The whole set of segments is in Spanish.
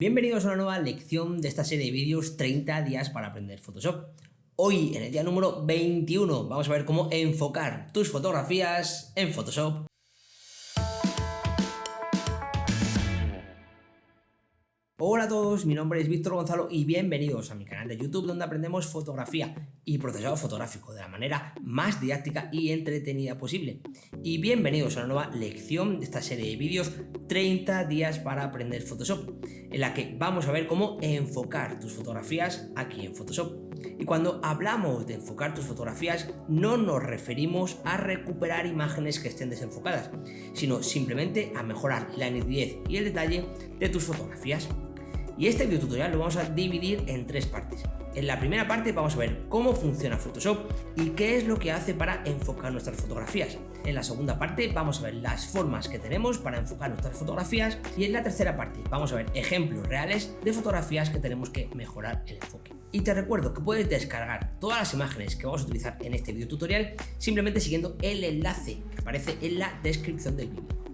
Bienvenidos a una nueva lección de esta serie de vídeos 30 días para aprender Photoshop. Hoy, en el día número 21, vamos a ver cómo enfocar tus fotografías en Photoshop. Hola a todos, mi nombre es Víctor Gonzalo y bienvenidos a mi canal de YouTube donde aprendemos fotografía y procesado fotográfico de la manera más didáctica y entretenida posible. Y bienvenidos a una nueva lección de esta serie de vídeos 30 días para aprender Photoshop, en la que vamos a ver cómo enfocar tus fotografías aquí en Photoshop. Y cuando hablamos de enfocar tus fotografías no nos referimos a recuperar imágenes que estén desenfocadas, sino simplemente a mejorar la nitidez y el detalle de tus fotografías. Y este video tutorial lo vamos a dividir en tres partes. En la primera parte vamos a ver cómo funciona Photoshop y qué es lo que hace para enfocar nuestras fotografías. En la segunda parte vamos a ver las formas que tenemos para enfocar nuestras fotografías y en la tercera parte vamos a ver ejemplos reales de fotografías que tenemos que mejorar el enfoque. Y te recuerdo que puedes descargar todas las imágenes que vamos a utilizar en este video tutorial simplemente siguiendo el enlace que aparece en la descripción del vídeo.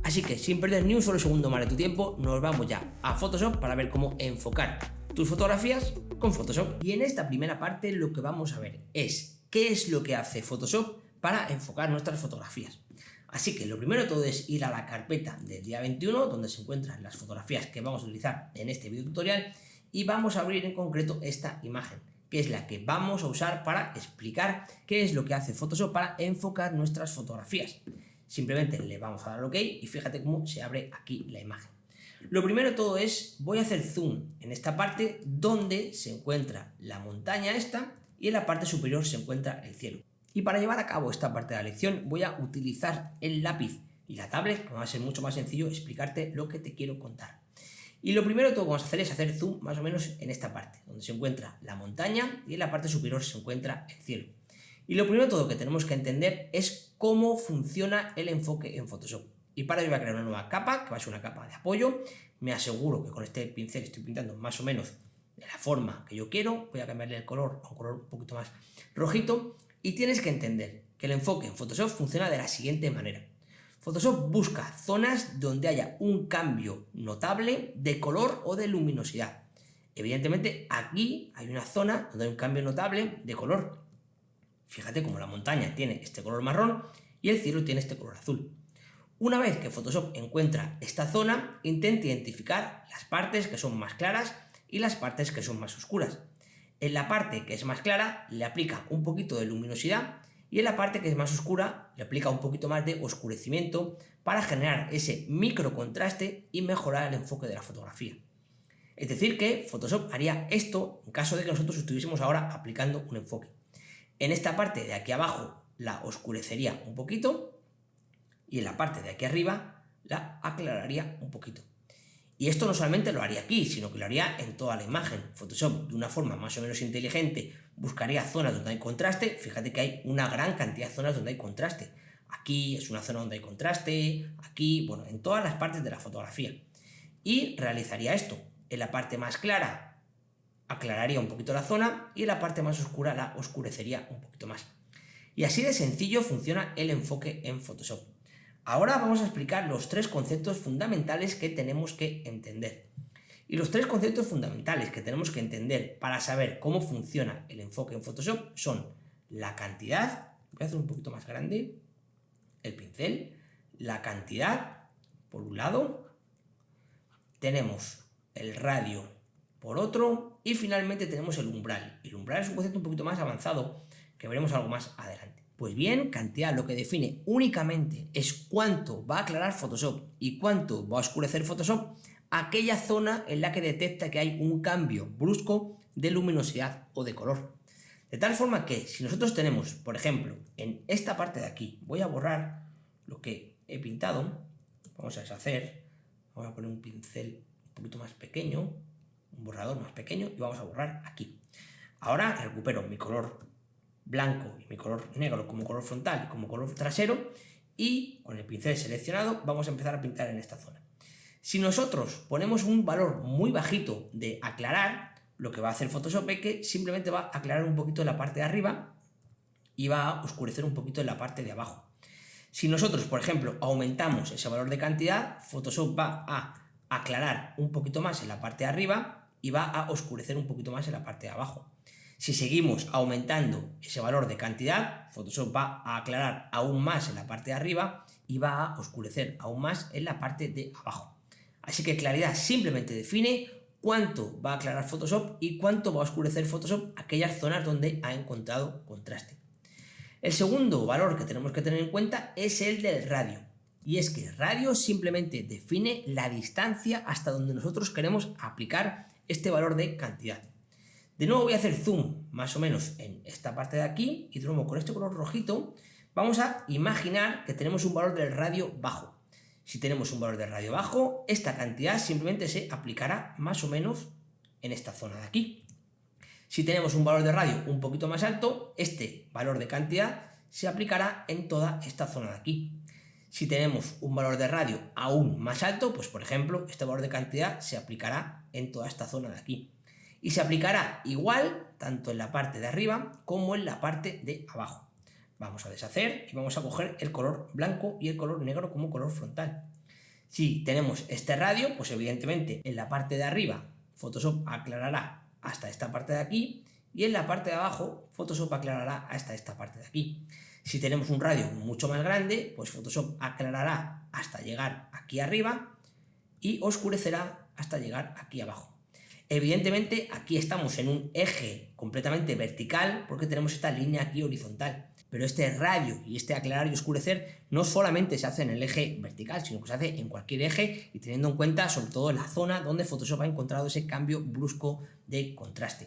Así que sin perder ni un solo segundo más de tu tiempo, nos vamos ya a Photoshop para ver cómo enfocar tus fotografías con Photoshop. Y en esta primera parte lo que vamos a ver es qué es lo que hace Photoshop para enfocar nuestras fotografías. Así que lo primero de todo es ir a la carpeta del día 21, donde se encuentran las fotografías que vamos a utilizar en este video tutorial, y vamos a abrir en concreto esta imagen, que es la que vamos a usar para explicar qué es lo que hace Photoshop para enfocar nuestras fotografías. Simplemente le vamos a dar OK y fíjate cómo se abre aquí la imagen. Lo primero de todo es, voy a hacer zoom en esta parte donde se encuentra la montaña esta y en la parte superior se encuentra el cielo. Y para llevar a cabo esta parte de la lección voy a utilizar el lápiz y la tablet, que va a ser mucho más sencillo explicarte lo que te quiero contar. Y lo primero de todo que vamos a hacer es hacer zoom más o menos en esta parte, donde se encuentra la montaña y en la parte superior se encuentra el cielo. Y lo primero de todo que tenemos que entender es cómo funciona el enfoque en Photoshop. Y para ello voy a crear una nueva capa, que va a ser una capa de apoyo. Me aseguro que con este pincel estoy pintando más o menos de la forma que yo quiero. Voy a cambiarle el color a un color un poquito más rojito. Y tienes que entender que el enfoque en Photoshop funciona de la siguiente manera. Photoshop busca zonas donde haya un cambio notable de color o de luminosidad. Evidentemente aquí hay una zona donde hay un cambio notable de color. Fíjate cómo la montaña tiene este color marrón y el cielo tiene este color azul. Una vez que Photoshop encuentra esta zona, intenta identificar las partes que son más claras y las partes que son más oscuras. En la parte que es más clara le aplica un poquito de luminosidad y en la parte que es más oscura le aplica un poquito más de oscurecimiento para generar ese micro contraste y mejorar el enfoque de la fotografía. Es decir que Photoshop haría esto en caso de que nosotros estuviésemos ahora aplicando un enfoque. En esta parte de aquí abajo la oscurecería un poquito y en la parte de aquí arriba la aclararía un poquito. Y esto no solamente lo haría aquí, sino que lo haría en toda la imagen. Photoshop, de una forma más o menos inteligente, buscaría zonas donde hay contraste. Fíjate que hay una gran cantidad de zonas donde hay contraste. Aquí es una zona donde hay contraste, aquí, bueno, en todas las partes de la fotografía. Y realizaría esto. En la parte más clara aclararía un poquito la zona y en la parte más oscura la oscurecería un poquito más. Y así de sencillo funciona el enfoque en Photoshop. Ahora vamos a explicar los tres conceptos fundamentales que tenemos que entender. Y los tres conceptos fundamentales que tenemos que entender para saber cómo funciona el enfoque en Photoshop son la cantidad, voy a hacer un poquito más grande el pincel, la cantidad por un lado, tenemos el radio por otro y finalmente tenemos el umbral. El umbral es un concepto un poquito más avanzado que veremos algo más adelante. Pues bien, cantidad lo que define únicamente es cuánto va a aclarar Photoshop y cuánto va a oscurecer Photoshop aquella zona en la que detecta que hay un cambio brusco de luminosidad o de color. De tal forma que si nosotros tenemos, por ejemplo, en esta parte de aquí, voy a borrar lo que he pintado, vamos a deshacer, vamos a poner un pincel un poquito más pequeño, un borrador más pequeño y vamos a borrar aquí. Ahora recupero mi color blanco y mi color negro como color frontal y como color trasero y con el pincel seleccionado vamos a empezar a pintar en esta zona. Si nosotros ponemos un valor muy bajito de aclarar, lo que va a hacer Photoshop es que simplemente va a aclarar un poquito la parte de arriba y va a oscurecer un poquito en la parte de abajo. Si nosotros, por ejemplo, aumentamos ese valor de cantidad, Photoshop va a aclarar un poquito más en la parte de arriba y va a oscurecer un poquito más en la parte de abajo. Si seguimos aumentando ese valor de cantidad, Photoshop va a aclarar aún más en la parte de arriba y va a oscurecer aún más en la parte de abajo. Así que claridad simplemente define cuánto va a aclarar Photoshop y cuánto va a oscurecer Photoshop aquellas zonas donde ha encontrado contraste. El segundo valor que tenemos que tener en cuenta es el del radio. Y es que radio simplemente define la distancia hasta donde nosotros queremos aplicar este valor de cantidad. De nuevo voy a hacer zoom más o menos en esta parte de aquí y de nuevo con este color rojito vamos a imaginar que tenemos un valor del radio bajo. Si tenemos un valor de radio bajo, esta cantidad simplemente se aplicará más o menos en esta zona de aquí. Si tenemos un valor de radio un poquito más alto, este valor de cantidad se aplicará en toda esta zona de aquí. Si tenemos un valor de radio aún más alto, pues por ejemplo, este valor de cantidad se aplicará en toda esta zona de aquí. Y se aplicará igual tanto en la parte de arriba como en la parte de abajo. Vamos a deshacer y vamos a coger el color blanco y el color negro como color frontal. Si tenemos este radio, pues evidentemente en la parte de arriba Photoshop aclarará hasta esta parte de aquí y en la parte de abajo Photoshop aclarará hasta esta parte de aquí. Si tenemos un radio mucho más grande, pues Photoshop aclarará hasta llegar aquí arriba y oscurecerá hasta llegar aquí abajo. Evidentemente aquí estamos en un eje completamente vertical porque tenemos esta línea aquí horizontal. Pero este radio y este aclarar y oscurecer no solamente se hace en el eje vertical, sino que se hace en cualquier eje y teniendo en cuenta sobre todo la zona donde Photoshop ha encontrado ese cambio brusco de contraste.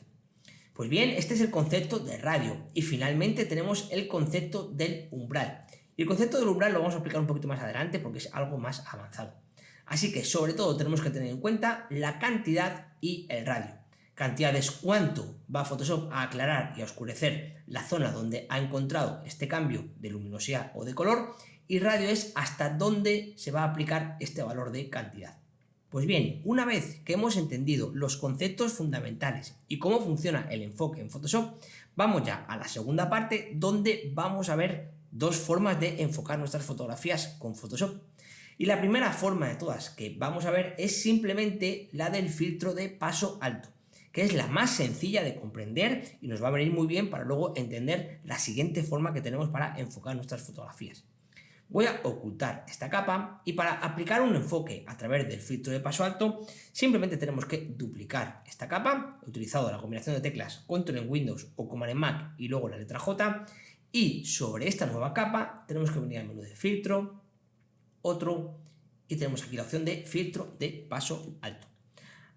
Pues bien, este es el concepto de radio y finalmente tenemos el concepto del umbral. Y el concepto del umbral lo vamos a explicar un poquito más adelante porque es algo más avanzado. Así que sobre todo tenemos que tener en cuenta la cantidad y el radio. Cantidad es cuánto va Photoshop a aclarar y a oscurecer la zona donde ha encontrado este cambio de luminosidad o de color y radio es hasta dónde se va a aplicar este valor de cantidad. Pues bien, una vez que hemos entendido los conceptos fundamentales y cómo funciona el enfoque en Photoshop, vamos ya a la segunda parte donde vamos a ver dos formas de enfocar nuestras fotografías con Photoshop. Y la primera forma de todas que vamos a ver es simplemente la del filtro de paso alto, que es la más sencilla de comprender y nos va a venir muy bien para luego entender la siguiente forma que tenemos para enfocar nuestras fotografías. Voy a ocultar esta capa y para aplicar un enfoque a través del filtro de paso alto simplemente tenemos que duplicar esta capa. He utilizado la combinación de teclas Control en Windows o Command en Mac y luego la letra J y sobre esta nueva capa tenemos que venir al menú de filtro, otro y tenemos aquí la opción de filtro de paso alto.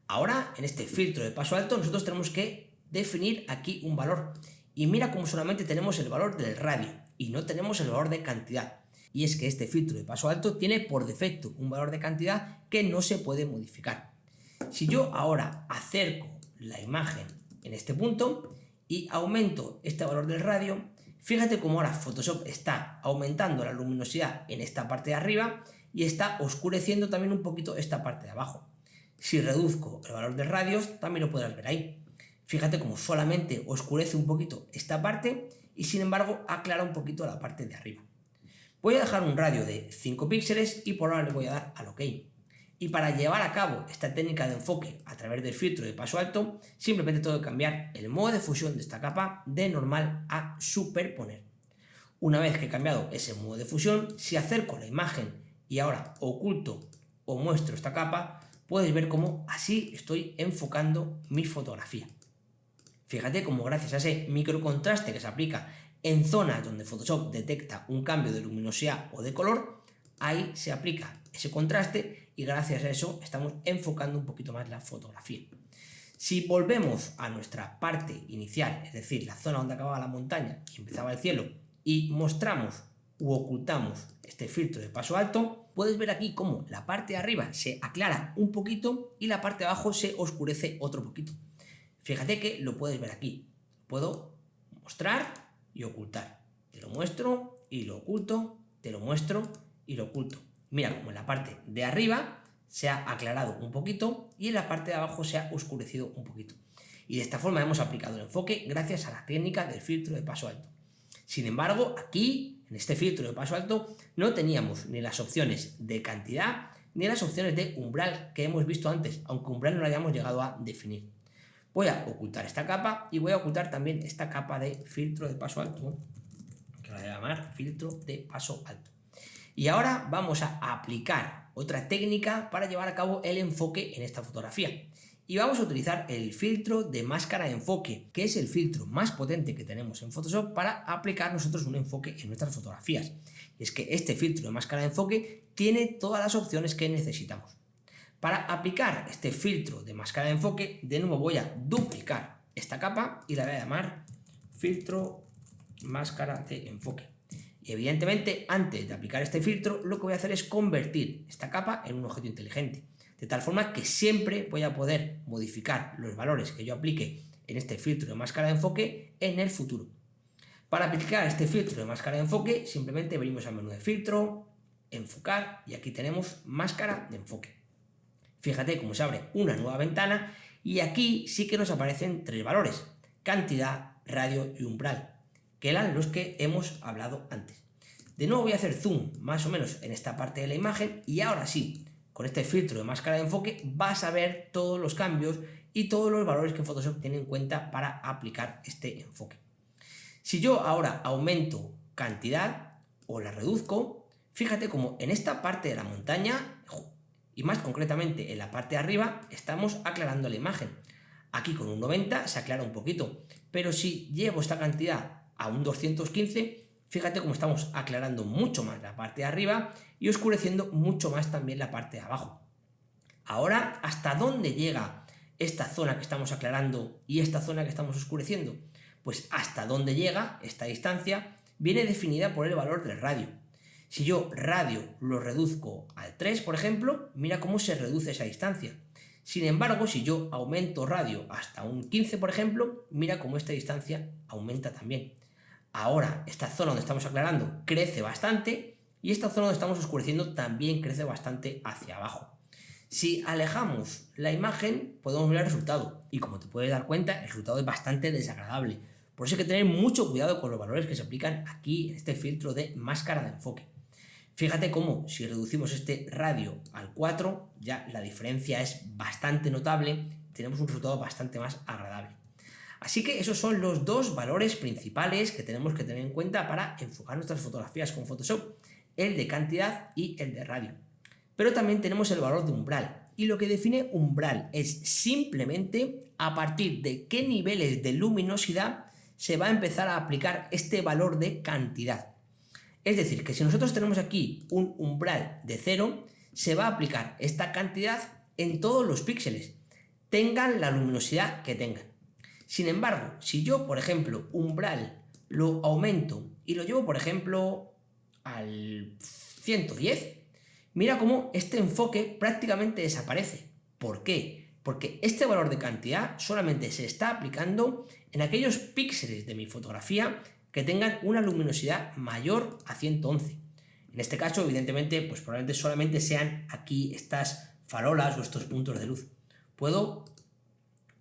Ahora en este filtro de paso alto nosotros tenemos que definir aquí un valor y mira cómo solamente tenemos el valor del radio y no tenemos el valor de cantidad. Y es que este filtro de paso alto tiene por defecto un valor de cantidad que no se puede modificar. Si yo ahora acerco la imagen en este punto y aumento este valor del radio, fíjate cómo ahora Photoshop está aumentando la luminosidad en esta parte de arriba y está oscureciendo también un poquito esta parte de abajo. Si reduzco el valor del radio, también lo podrás ver ahí. Fíjate cómo solamente oscurece un poquito esta parte y sin embargo aclara un poquito la parte de arriba. Voy a dejar un radio de 5 píxeles y por ahora le voy a dar al OK. Y para llevar a cabo esta técnica de enfoque a través del filtro de paso alto, simplemente tengo que cambiar el modo de fusión de esta capa de normal a superponer. Una vez que he cambiado ese modo de fusión, si acerco la imagen y ahora oculto o muestro esta capa, puedes ver cómo así estoy enfocando mi fotografía. Fíjate cómo gracias a ese microcontraste que se aplica en zonas donde Photoshop detecta un cambio de luminosidad o de color, ahí se aplica ese contraste y gracias a eso estamos enfocando un poquito más la fotografía. Si volvemos a nuestra parte inicial, es decir, la zona donde acababa la montaña y empezaba el cielo, y mostramos u ocultamos este filtro de paso alto, puedes ver aquí cómo la parte de arriba se aclara un poquito y la parte de abajo se oscurece otro poquito. Fíjate que lo puedes ver aquí. Puedo mostrar y ocultar. Te lo muestro y lo oculto, te lo muestro y lo oculto. Mira como en la parte de arriba se ha aclarado un poquito y en la parte de abajo se ha oscurecido un poquito. Y de esta forma hemos aplicado el enfoque gracias a la técnica del filtro de paso alto. Sin embargo, aquí, en este filtro de paso alto, no teníamos ni las opciones de cantidad ni las opciones de umbral que hemos visto antes, aunque umbral no lo hayamos llegado a definir. Voy a ocultar esta capa y voy a ocultar también esta capa de filtro de paso alto, que la voy a llamar filtro de paso alto. Y ahora vamos a aplicar otra técnica para llevar a cabo el enfoque en esta fotografía. Y vamos a utilizar el filtro de máscara de enfoque, que es el filtro más potente que tenemos en Photoshop para aplicar nosotros un enfoque en nuestras fotografías. Y es que este filtro de máscara de enfoque tiene todas las opciones que necesitamos. Para aplicar este filtro de máscara de enfoque, de nuevo voy a duplicar esta capa y la voy a llamar filtro máscara de enfoque. Y evidentemente, antes de aplicar este filtro, lo que voy a hacer es convertir esta capa en un objeto inteligente. De tal forma que siempre voy a poder modificar los valores que yo aplique en este filtro de máscara de enfoque en el futuro. Para aplicar este filtro de máscara de enfoque, simplemente venimos al menú de filtro, enfocar, y aquí tenemos máscara de enfoque. Fíjate cómo se abre una nueva ventana y aquí sí que nos aparecen tres valores: cantidad, radio y umbral, que eran los que hemos hablado antes. De nuevo voy a hacer zoom más o menos en esta parte de la imagen y ahora sí, con este filtro de máscara de enfoque vas a ver todos los cambios y todos los valores que Photoshop tiene en cuenta para aplicar este enfoque. Si yo ahora aumento cantidad o la reduzco, fíjate como en esta parte de la montaña, y más concretamente en la parte de arriba, estamos aclarando la imagen. Aquí con un 90 se aclara un poquito, pero si llevo esta cantidad a un 215, fíjate cómo estamos aclarando mucho más la parte de arriba y oscureciendo mucho más también la parte de abajo. Ahora, ¿hasta dónde llega esta zona que estamos aclarando y esta zona que estamos oscureciendo? Pues hasta dónde llega esta distancia viene definida por el valor del radio. Si yo radio lo reduzco al 3, por ejemplo, mira cómo se reduce esa distancia. Sin embargo, si yo aumento radio hasta un 15, por ejemplo, mira cómo esta distancia aumenta también. Ahora, esta zona donde estamos aclarando crece bastante y esta zona donde estamos oscureciendo también crece bastante hacia abajo. Si alejamos la imagen, podemos ver el resultado. Y como te puedes dar cuenta, el resultado es bastante desagradable. Por eso hay que tener mucho cuidado con los valores que se aplican aquí en este filtro de máscara de enfoque. Fíjate cómo si reducimos este radio al 4, ya la diferencia es bastante notable, tenemos un resultado bastante más agradable. Así que esos son los dos valores principales que tenemos que tener en cuenta para enfocar nuestras fotografías con Photoshop, el de cantidad y el de radio. Pero también tenemos el valor de umbral, y lo que define umbral es simplemente a partir de qué niveles de luminosidad se va a empezar a aplicar este valor de cantidad. Es decir, que si nosotros tenemos aquí un umbral de 0, se va a aplicar esta cantidad en todos los píxeles, tengan la luminosidad que tengan. Sin embargo, si yo, por ejemplo, umbral lo aumento y lo llevo, por ejemplo, al 110, mira cómo este enfoque prácticamente desaparece. ¿Por qué? Porque este valor de cantidad solamente se está aplicando en aquellos píxeles de mi fotografía que tengan una luminosidad mayor a 111. En este caso, evidentemente, pues probablemente solamente sean aquí estas farolas o estos puntos de luz. Puedo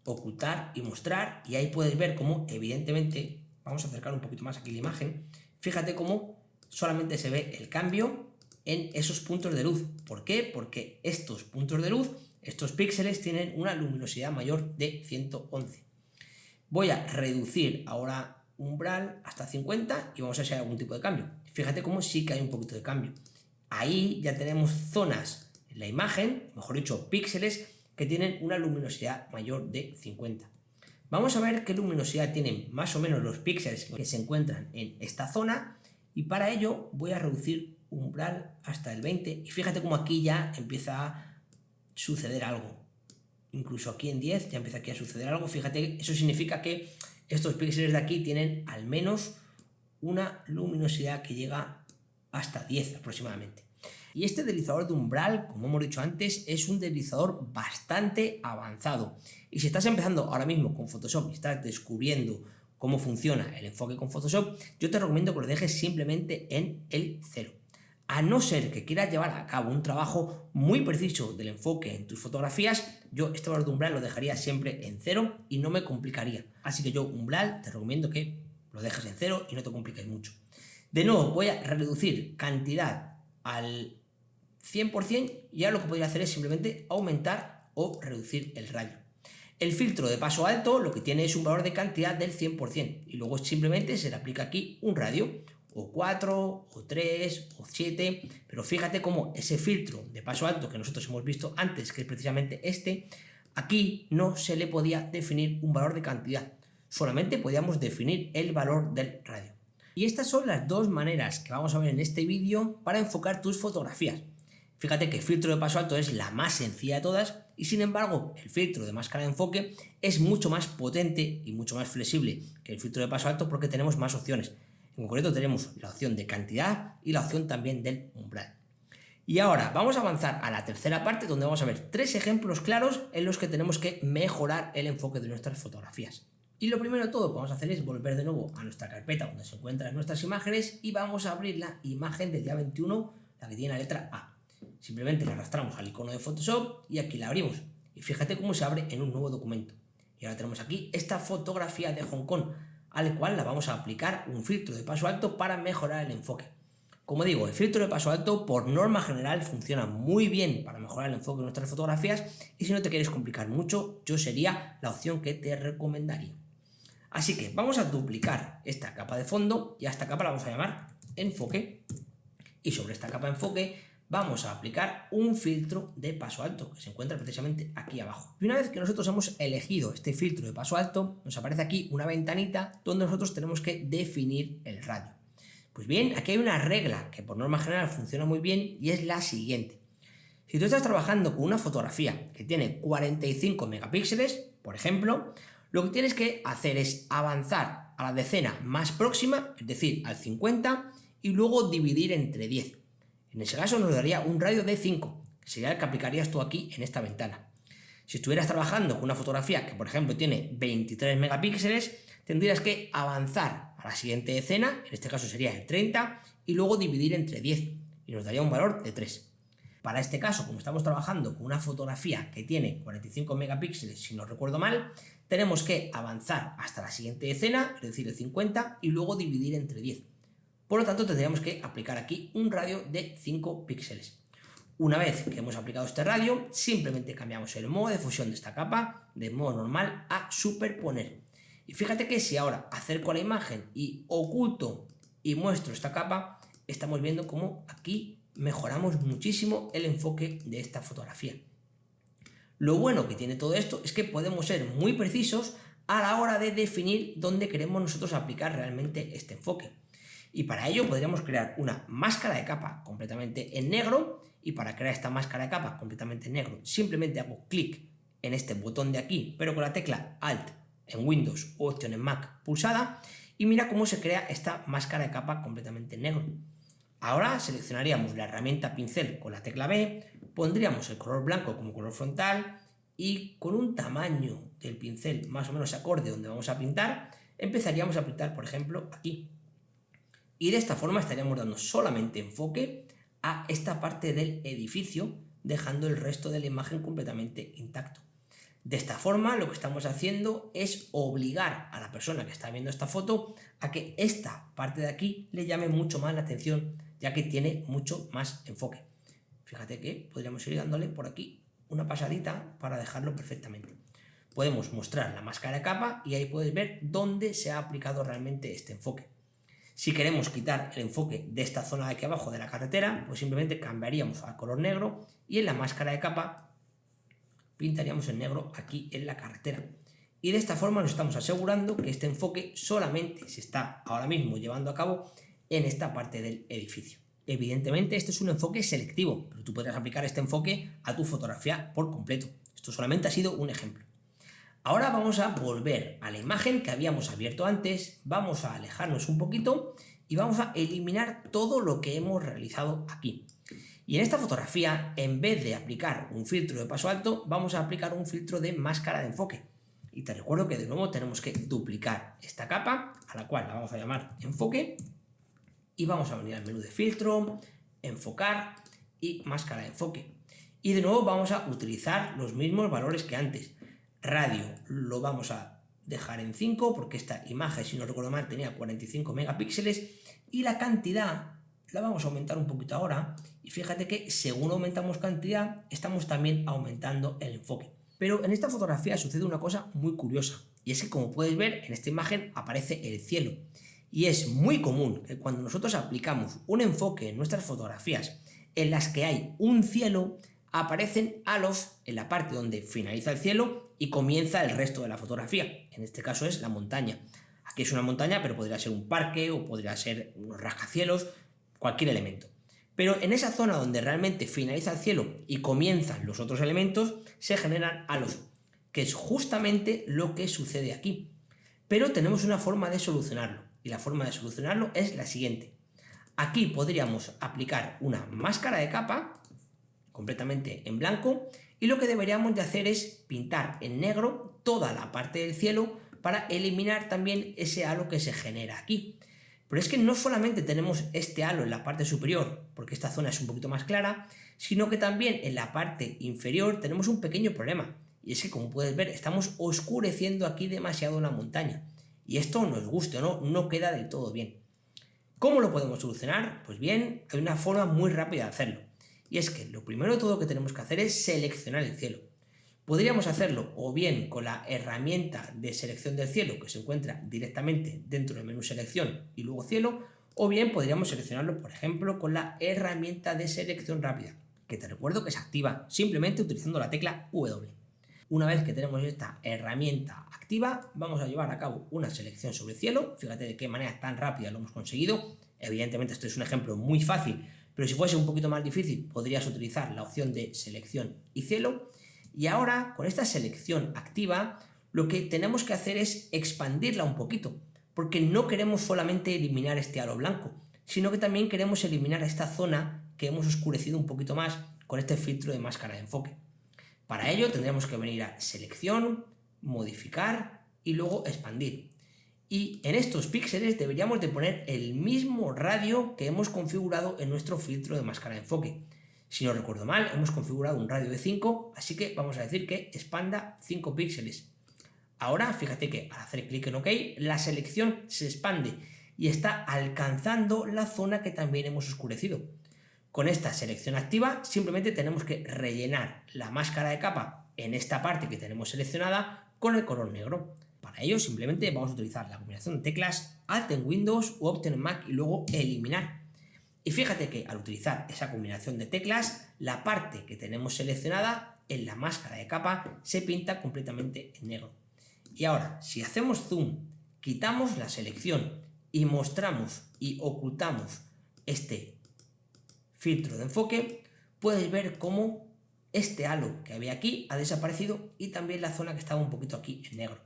ocultar y mostrar y ahí puedes ver cómo, evidentemente, vamos a acercar un poquito más aquí la imagen, fíjate cómo solamente se ve el cambio en esos puntos de luz. ¿Por qué? Porque estos puntos de luz, estos píxeles, tienen una luminosidad mayor de 111. Voy a reducir ahora umbral hasta 50 y vamos a ver si hay algún tipo de cambio. Fíjate cómo sí que hay un poquito de cambio. Ahí ya tenemos zonas en la imagen, mejor dicho, píxeles, que tienen una luminosidad mayor de 50. Vamos a ver qué luminosidad tienen más o menos los píxeles que se encuentran en esta zona y para ello voy a reducir umbral hasta el 20 y fíjate cómo aquí ya empieza a suceder algo. Incluso aquí en 10 ya empieza aquí a suceder algo. Fíjate, eso significa que estos píxeles de aquí tienen al menos una luminosidad que llega hasta 10 aproximadamente. Y este deslizador de umbral, como hemos dicho antes, es un deslizador bastante avanzado. Y si estás empezando ahora mismo con Photoshop y estás descubriendo cómo funciona el enfoque con Photoshop, yo te recomiendo que lo dejes simplemente en el 0. A no ser que quieras llevar a cabo un trabajo muy preciso del enfoque en tus fotografías, yo este valor de umbral lo dejaría siempre en 0 y no me complicaría. Así que yo umbral te recomiendo que lo dejes en 0 y no te compliques mucho. De nuevo voy a reducir cantidad al 100%, y ahora lo que podría hacer es simplemente aumentar o reducir el radio. El filtro de paso alto lo que tiene es un valor de cantidad del 100% y luego simplemente se le aplica aquí un radio, o 4, o 3, o 7, pero fíjate cómo ese filtro de paso alto que nosotros hemos visto antes, que es precisamente este, aquí no se le podía definir un valor de cantidad, solamente podíamos definir el valor del radio. Y estas son las dos maneras que vamos a ver en este vídeo para enfocar tus fotografías. Fíjate que el filtro de paso alto es la más sencilla de todas y sin embargo el filtro de máscara de enfoque es mucho más potente y mucho más flexible que el filtro de paso alto porque tenemos más opciones. En concreto tenemos la opción de cantidad y la opción también del umbral. Y ahora vamos a avanzar a la tercera parte donde vamos a ver 3 ejemplos claros en los que tenemos que mejorar el enfoque de nuestras fotografías. Y lo primero de todo que vamos a hacer es volver de nuevo a nuestra carpeta donde se encuentran nuestras imágenes y vamos a abrir la imagen del día 21, la que tiene la letra A. Simplemente la arrastramos al icono de Photoshop y aquí la abrimos. Y fíjate cómo se abre en un nuevo documento. Y ahora tenemos aquí esta fotografía de Hong Kong, al cual la vamos a aplicar un filtro de paso alto para mejorar el enfoque. Como digo, el filtro de paso alto por norma general funciona muy bien para mejorar el enfoque de nuestras fotografías y si no te quieres complicar mucho, yo sería la opción que te recomendaría. Así que vamos a duplicar esta capa de fondo y a esta capa la vamos a llamar enfoque y sobre esta capa de enfoque vamos a aplicar un filtro de paso alto que se encuentra precisamente aquí abajo. Y una vez que nosotros hemos elegido este filtro de paso alto, nos aparece aquí una ventanita donde nosotros tenemos que definir el radio. Pues bien, aquí hay una regla que por norma general funciona muy bien y es la siguiente. Si tú estás trabajando con una fotografía que tiene 45 megapíxeles, por ejemplo, lo que tienes que hacer es avanzar a la decena más próxima, es decir, al 50, y luego dividir entre 10. En ese caso nos daría un radio de 5, que sería el que aplicarías tú aquí en esta ventana. Si estuvieras trabajando con una fotografía que, por ejemplo, tiene 23 megapíxeles, tendrías que avanzar a la siguiente decena, en este caso sería el 30, y luego dividir entre 10, y nos daría un valor de 3. Para este caso, como estamos trabajando con una fotografía que tiene 45 megapíxeles, si no recuerdo mal, tenemos que avanzar hasta la siguiente decena, es decir, el 50, y luego dividir entre 10. Por lo tanto, tendríamos que aplicar aquí un radio de 5 píxeles. Una vez que hemos aplicado este radio, simplemente cambiamos el modo de fusión de esta capa de modo normal a superponer. Y fíjate que si ahora acerco la imagen y oculto y muestro esta capa, estamos viendo cómo aquí mejoramos muchísimo el enfoque de esta fotografía. Lo bueno que tiene todo esto es que podemos ser muy precisos a la hora de definir dónde queremos nosotros aplicar realmente este enfoque. Y para ello podríamos crear una máscara de capa completamente en negro, y para crear esta máscara de capa completamente en negro simplemente hago clic en este botón de aquí, pero con la tecla Alt en Windows o Option en Mac pulsada, y mira cómo se crea esta máscara de capa completamente en negro. Ahora seleccionaríamos la herramienta pincel con la tecla B, pondríamos el color blanco como color frontal y con un tamaño del pincel más o menos acorde donde vamos a pintar, empezaríamos a pintar, por ejemplo, aquí. Y de esta forma estaríamos dando solamente enfoque a esta parte del edificio, dejando el resto de la imagen completamente intacto. De esta forma lo que estamos haciendo es obligar a la persona que está viendo esta foto a que esta parte de aquí le llame mucho más la atención, ya que tiene mucho más enfoque. Fíjate que podríamos ir dándole por aquí una pasadita para dejarlo perfectamente. Podemos mostrar la máscara de capa y ahí puedes ver dónde se ha aplicado realmente este enfoque. Si queremos quitar el enfoque de esta zona de aquí abajo de la carretera, pues simplemente cambiaríamos al color negro y en la máscara de capa pintaríamos en negro aquí en la carretera. Y de esta forma nos estamos asegurando que este enfoque solamente se está ahora mismo llevando a cabo en esta parte del edificio. Evidentemente este es un enfoque selectivo, pero tú podrás aplicar este enfoque a tu fotografía por completo. Esto solamente ha sido un ejemplo. Ahora vamos a volver a la imagen que habíamos abierto antes, vamos a alejarnos un poquito y vamos a eliminar todo lo que hemos realizado aquí. Y en esta fotografía, en vez de aplicar un filtro de paso alto, vamos a aplicar un filtro de máscara de enfoque. Y te recuerdo que de nuevo tenemos que duplicar esta capa, a la cual la vamos a llamar enfoque, y vamos a venir al menú de filtro, enfocar y máscara de enfoque. Y de nuevo vamos a utilizar los mismos valores que antes. Radio lo vamos a dejar en 5 porque esta imagen, si no recuerdo mal, tenía 45 megapíxeles y la cantidad la vamos a aumentar un poquito ahora y fíjate que según aumentamos cantidad estamos también aumentando el enfoque. Pero en esta fotografía sucede una cosa muy curiosa y es que, como puedes ver, en esta imagen aparece el cielo. Y es muy común que cuando nosotros aplicamos un enfoque en nuestras fotografías en las que hay un cielo, aparecen halos en la parte donde finaliza el cielo y comienza el resto de la fotografía. En este caso es la montaña. Aquí es una montaña, pero podría ser un parque o podría ser unos rascacielos, cualquier elemento. Pero en esa zona donde realmente finaliza el cielo y comienzan los otros elementos, se generan halos, que es justamente lo que sucede aquí. Pero tenemos una forma de solucionarlo, y la forma de solucionarlo es la siguiente. Aquí podríamos aplicar una máscara de capa completamente en blanco y lo que deberíamos de hacer es pintar en negro toda la parte del cielo para eliminar también ese halo que se genera aquí. Pero es que no solamente tenemos este halo en la parte superior, porque esta zona es un poquito más clara, sino que también en la parte inferior tenemos un pequeño problema. Y es que, como puedes ver, estamos oscureciendo aquí demasiado la montaña. Y esto, nos guste o no, no queda del todo bien. ¿Cómo lo podemos solucionar? Pues bien, hay una forma muy rápida de hacerlo. Y es que lo primero de todo que tenemos que hacer es seleccionar el cielo. Podríamos hacerlo o bien con la herramienta de selección del cielo que se encuentra directamente dentro del menú selección y luego cielo, o bien podríamos seleccionarlo, por ejemplo, con la herramienta de selección rápida, que te recuerdo que se activa simplemente utilizando la tecla W. Una vez que tenemos esta herramienta activa, vamos a llevar a cabo una selección sobre el cielo. Fíjate de qué manera tan rápida lo hemos conseguido. Evidentemente esto es un ejemplo muy fácil, pero si fuese un poquito más difícil podrías utilizar la opción de selección y cielo. Y ahora, con esta selección activa, lo que tenemos que hacer es expandirla un poquito, porque no queremos solamente eliminar este halo blanco, sino que también queremos eliminar esta zona que hemos oscurecido un poquito más con este filtro de máscara de enfoque. Para ello tendremos que venir a selección, modificar y luego expandir. Y en estos píxeles deberíamos de poner el mismo radio que hemos configurado en nuestro filtro de máscara de enfoque. Si no recuerdo mal, hemos configurado un radio de 5, así que vamos a decir que expanda 5 píxeles. Ahora, fíjate que al hacer clic en OK, la selección se expande y está alcanzando la zona que también hemos oscurecido. Con esta selección activa, simplemente tenemos que rellenar la máscara de capa en esta parte que tenemos seleccionada con el color negro. Para ello, simplemente vamos a utilizar la combinación de teclas Alt en Windows o Option en Mac y luego eliminar. Y fíjate que al utilizar esa combinación de teclas, la parte que tenemos seleccionada en la máscara de capa se pinta completamente en negro. Y ahora, si hacemos zoom, quitamos la selección y mostramos y ocultamos este filtro de enfoque, puedes ver cómo este halo que había aquí ha desaparecido y también la zona que estaba un poquito aquí en negro.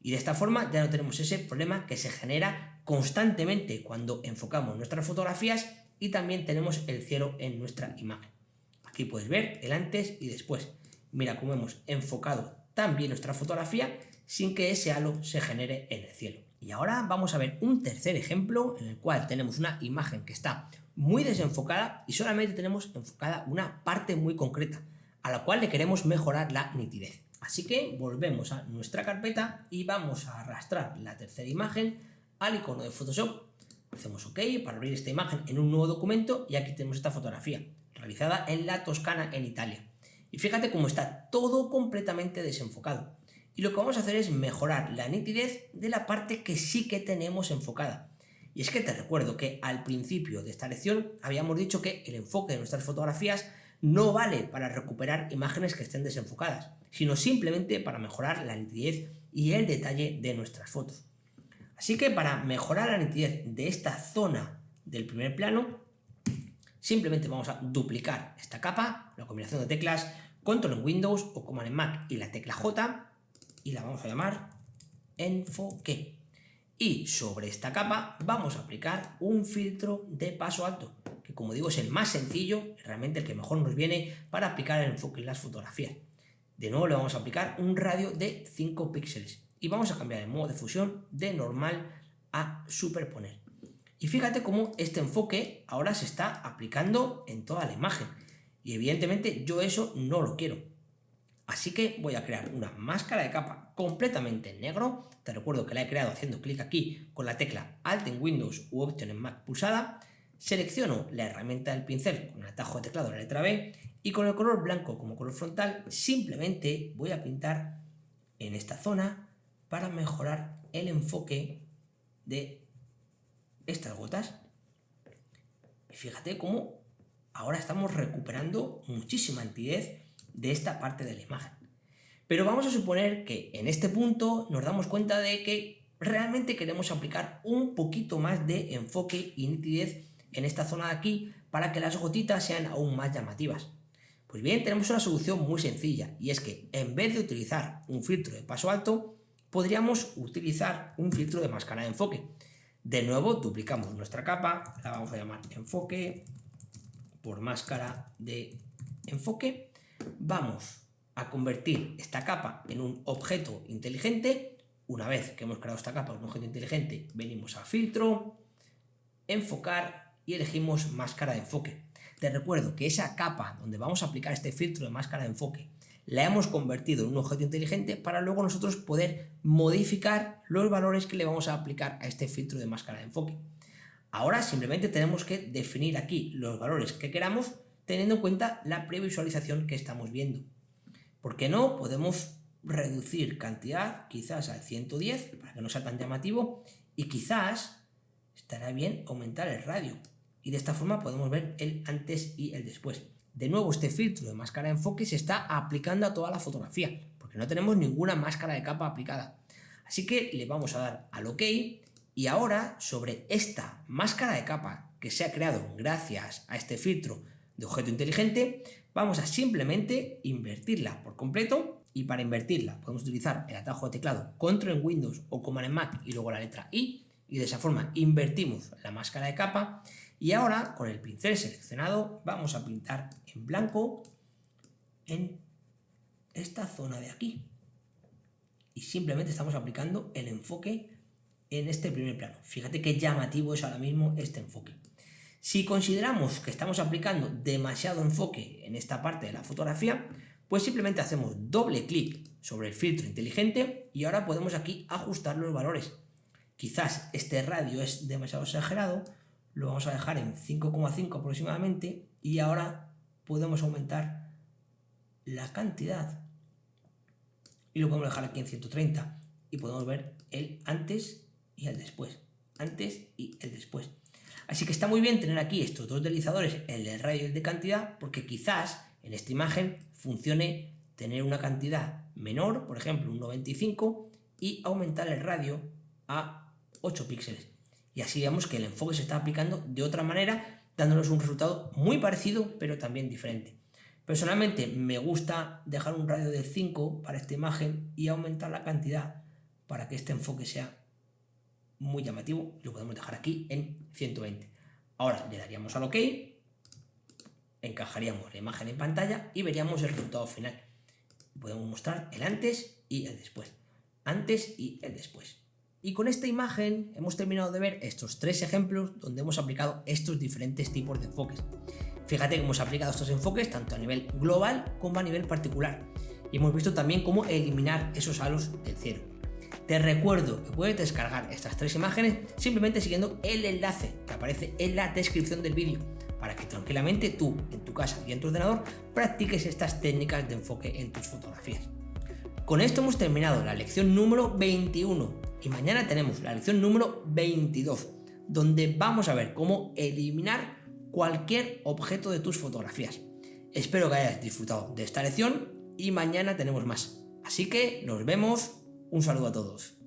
Y de esta forma ya no tenemos ese problema que se genera constantemente cuando enfocamos nuestras fotografías y también tenemos el cielo en nuestra imagen. Aquí puedes ver el antes y después. Mira cómo hemos enfocado tan bien nuestra fotografía sin que ese halo se genere en el cielo. Y ahora vamos a ver un tercer ejemplo en el cual tenemos una imagen que está muy desenfocada y solamente tenemos enfocada una parte muy concreta, a la cual le queremos mejorar la nitidez. Así que volvemos a nuestra carpeta y vamos a arrastrar la tercera imagen al icono de Photoshop. Hacemos OK para abrir esta imagen en un nuevo documento y aquí tenemos esta fotografía, realizada en la Toscana, en Italia. Y fíjate cómo está todo completamente desenfocado. Y lo que vamos a hacer es mejorar la nitidez de la parte que sí que tenemos enfocada. Y es que te recuerdo que al principio de esta lección habíamos dicho que el enfoque de nuestras fotografías no vale para recuperar imágenes que estén desenfocadas, sino simplemente para mejorar la nitidez y el detalle de nuestras fotos. Así que para mejorar la nitidez de esta zona del primer plano, simplemente vamos a duplicar esta capa, la combinación de teclas Control en Windows o Command en Mac y la tecla J, y la vamos a llamar enfoque. Y sobre esta capa vamos a aplicar un filtro de paso alto, que como digo es el más sencillo y realmente el que mejor nos viene para aplicar el enfoque en las fotografías. De nuevo le vamos a aplicar un radio de 5 píxeles y vamos a cambiar el modo de fusión de normal a superponer. Y fíjate cómo este enfoque ahora se está aplicando en toda la imagen y evidentemente yo eso no lo quiero. Así que voy a crear una máscara de capa completamente en negro. Te recuerdo que la he creado haciendo clic aquí con la tecla Alt en Windows u Option en Mac pulsada. selecciono la herramienta del pincel con el atajo de teclado de la letra B y con el color blanco como color frontal simplemente voy a pintar en esta zona para mejorar el enfoque de estas gotas. Y fíjate cómo ahora estamos recuperando muchísima nitidez de esta parte de la imagen. Pero vamos a suponer que en este punto nos damos cuenta de que realmente queremos aplicar un poquito más de enfoque y nitidez en esta zona de aquí para que las gotitas sean aún más llamativas. Pues bien, tenemos una solución muy sencilla y es que en vez de utilizar un filtro de paso alto, podríamos utilizar un filtro de máscara de enfoque. De nuevo, duplicamos nuestra capa, la vamos a llamar enfoque por máscara de enfoque. Vamos a convertir esta capa en un objeto inteligente. Una vez que hemos creado esta capa en un objeto inteligente, venimos a filtro, enfocar y elegimos máscara de enfoque. Te recuerdo que esa capa donde vamos a aplicar este filtro de máscara de enfoque la hemos convertido en un objeto inteligente para luego nosotros poder modificar los valores que le vamos a aplicar a este filtro de máscara de enfoque. Ahora simplemente tenemos que definir aquí los valores que queramos teniendo en cuenta la previsualización que estamos viendo. ¿Por qué no? Podemos reducir cantidad quizás al 110 para que no sea tan llamativo y quizás estará bien aumentar el radio. Y de esta forma podemos ver el antes y el después. De nuevo, este filtro de máscara de enfoque se está aplicando a toda la fotografía, porque no tenemos ninguna máscara de capa aplicada. Así que le vamos a dar al OK y ahora sobre esta máscara de capa que se ha creado gracias a este filtro de objeto inteligente, vamos a simplemente invertirla por completo y para invertirla podemos utilizar el atajo de teclado Control en Windows o Command en Mac y luego la letra I y de esa forma invertimos la máscara de capa. Y ahora, con el pincel seleccionado, vamos a pintar en blanco en esta zona de aquí. Y simplemente estamos aplicando el enfoque en este primer plano. Fíjate qué llamativo es ahora mismo este enfoque. Si consideramos que estamos aplicando demasiado enfoque en esta parte de la fotografía, pues simplemente hacemos doble clic sobre el filtro inteligente y ahora podemos aquí ajustar los valores. Quizás este radio es demasiado exagerado, lo vamos a dejar en 5,5 aproximadamente y ahora podemos aumentar la cantidad y lo podemos dejar aquí en 130 y podemos ver el antes y el después, antes y el después. Así que está muy bien tener aquí estos dos deslizadores, el de radio y el de cantidad, porque quizás en esta imagen funcione tener una cantidad menor, por ejemplo un 95, y aumentar el radio a 8 píxeles. Y así vemos que el enfoque se está aplicando de otra manera, dándonos un resultado muy parecido, pero también diferente. Personalmente me gusta dejar un radio de 5 para esta imagen y aumentar la cantidad para que este enfoque sea muy llamativo. Lo podemos dejar aquí en 120. Ahora le daríamos al OK, encajaríamos la imagen en pantalla y veríamos el resultado final. Podemos mostrar el antes y el después. Antes y el después. Y con esta imagen hemos terminado de ver estos tres ejemplos donde hemos aplicado estos diferentes tipos de enfoques. Fíjate que hemos aplicado estos enfoques tanto a nivel global como a nivel particular. Y hemos visto también cómo eliminar esos halos del cielo. Te recuerdo que puedes descargar estas tres imágenes simplemente siguiendo el enlace que aparece en la descripción del vídeo para que tranquilamente tú, en tu casa y en tu ordenador, practiques estas técnicas de enfoque en tus fotografías. Con esto hemos terminado la lección número 21 y mañana tenemos la lección número 22, donde vamos a ver cómo eliminar cualquier objeto de tus fotografías. Espero que hayas disfrutado de esta lección y mañana tenemos más. Así que nos vemos, un saludo a todos.